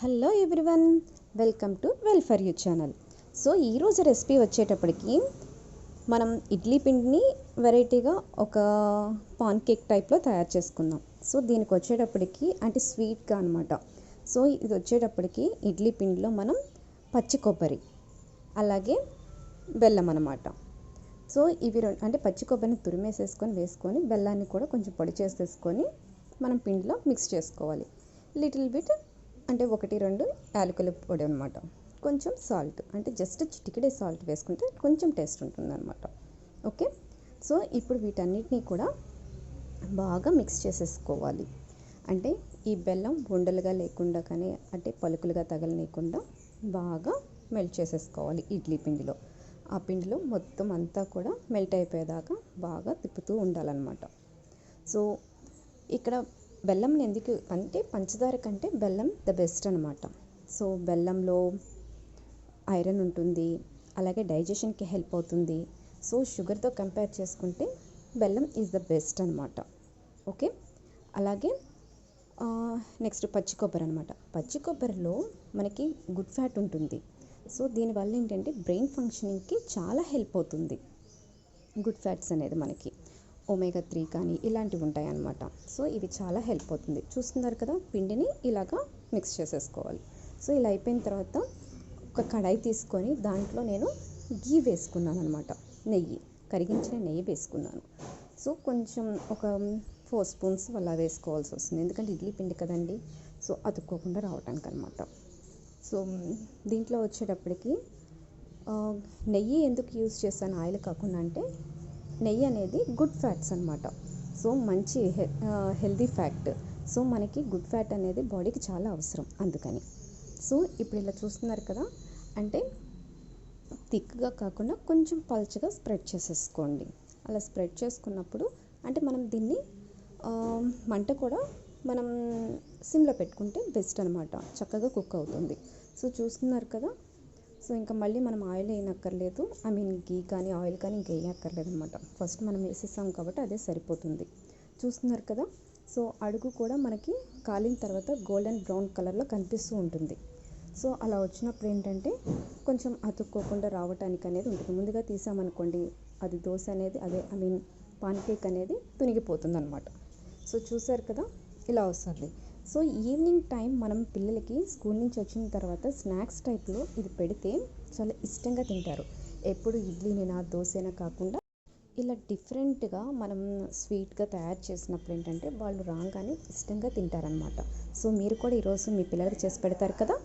Hello everyone, welcome to well for you channel. So ఈరోజు recipe వచ్చేటప్పటికి మనం ఇడ్లీ పిండిని వెరైటీగా ఒక పాన్ కేక్ టైప్లో తయారు చేసుకుందాం. సో దీనికి వచ్చేటప్పటికి అంటే స్వీట్గా అనమాట. సో ఇది వచ్చేటప్పటికి ఇడ్లీ పిండిలో మనం పచ్చి కొబ్బరి అలాగే బెల్లం అనమాట. సో ఇవి అంటే పచ్చి కొబ్బరిని వేసుకొని బెల్లాన్ని కూడా కొంచెం పొడి చేసేసుకొని మనం పిండిలో మిక్స్ చేసుకోవాలి. లిటిల్ బిట్ అంటే 1-2 యాలకుల పొడి అనమాట, కొంచెం సాల్ట్, అంటే జస్ట్ చిటికెడే సాల్ట్ వేసుకుంటే కొంచెం టేస్ట్ ఉంటుంది అనమాట. ఓకే, సో ఇప్పుడు వీటన్నిటినీ కూడా బాగా మిక్స్ చేసేసుకోవాలి. అంటే ఈ బెల్లం ఉండలుగా లేకుండా కానీ అంటే పలుకులుగా తగలనీయకుండా బాగా మెల్ట్ చేసేసుకోవాలి ఇడ్లీ పిండిలో. ఆ పిండిలో మొత్తం అంతా కూడా మెల్ట్ అయిపోయేదాకా బాగా తిప్పుతూ ఉండాలన్నమాట. సో ఇక్కడ బెల్లం ఎందుకు అంటే పంచదార కంటే బెల్లం ద బెస్ట్ అనమాట. సో బెల్లంలో ఐరన్ ఉంటుంది, అలాగే డైజెషన్కి హెల్ప్ అవుతుంది. సో షుగర్తో కంపేర్ చేసుకుంటే బెల్లం ఈజ్ ద బెస్ట్ అనమాట. ఓకే, అలాగే నెక్స్ట్ పచ్చి కొబ్బరి అనమాట. పచ్చి కొబ్బరిలో మనకి గుడ్ ఫ్యాట్ ఉంటుంది. సో దీనివల్ల ఏంటంటే బ్రెయిన్ ఫంక్షనింగ్కి చాలా హెల్ప్ అవుతుంది. గుడ్ ఫ్యాట్స్ అనేది మనకి ఒమేగా 3 కానీ ఇలాంటివి ఉంటాయి అన్నమాట. సో ఇవి చాలా హెల్ప్ అవుతుంది. చూస్తున్నారు కదా, పిండిని ఇలాగా మిక్స్ చేసేసుకోవాలి. సో ఇలా అయిపోయిన తర్వాత ఒక కడాయి తీసుకొని దాంట్లో నేను గీ వేసుకున్నాను అనమాట. నెయ్యి, కరిగించిన నెయ్యి వేసుకున్నాను. సో కొంచెం ఒక 4 స్పూన్స్ అలా వేసుకోవాల్సి వస్తుంది, ఎందుకంటే ఇడ్లీ పిండి కదండి, సో అతుక్కోకుండా రావడానికి అనమాట. సో దీంట్లో వచ్చేటప్పటికి నెయ్యి ఎందుకు యూజ్ చేస్తాను ఆయిల్ కాకుండా అంటే నెయ్యి అనేది గుడ్ ఫ్యాట్స్ అనమాట. సో మంచి హెల్దీ ఫ్యాక్ట్. సో మనకి గుడ్ ఫ్యాట్ అనేది బాడీకి చాలా అవసరం అందుకని. సో ఇప్పుడు ఇలా చూస్తున్నారు కదా, అంటే థిక్గా కాకుండా కొంచెం పల్చగా స్ప్రెడ్ చేసేసుకోండి. అలా స్ప్రెడ్ చేసుకున్నప్పుడు అంటే మనం దీన్ని మంట కూడా మనం సిమ్లో పెట్టుకుంటే బెస్ట్ అనమాట, చక్కగా కుక్ అవుతుంది. సో చూస్తున్నారు కదా, సో ఇంకా మళ్ళీ మనం ఆయిల్ వేయనక్కర్లేదు, గీ కానీ ఆయిల్ కానీ ఇంకా వేయక్కర్లేదు అనమాట. ఫస్ట్ మనం వేసేసాం కాబట్టి అదే సరిపోతుంది. చూస్తున్నారు కదా, సో అడుగు కూడా మనకి కాలిన తర్వాత గోల్డెన్ బ్రౌన్ కలర్లో కనిపిస్తూ ఉంటుంది. సో అలా వచ్చినప్పుడు ఏంటంటే కొంచెం అతుక్కోకుండా రావటానికి అనేది ఉంటుంది. ముందుగా తీసామనుకోండి అది దోశ అనేది పాన్ కేక్ అనేది తునిగిపోతుంది అనమాట. సో చూసారు కదా, ఇలా వస్తుంది. సో ఈవినింగ్ టైం మనం పిల్లలకి స్కూల్ నుంచి వచ్చిన తర్వాత స్నాక్స్ టైప్లో ఇది పెడితే చాలా ఇష్టంగా తింటారు. ఎప్పుడు ఇడ్లీనా దోశనా కాకుండా ఇలా డిఫరెంట్గా మనం స్వీట్గా తయారు చేసినప్పుడు ఏంటంటే వాళ్ళు రాగానే ఇష్టంగా తింటారనమాట. సో మీరు కూడా ఈరోజు మీ పిల్లలకి చేసి పెడతారు కదా.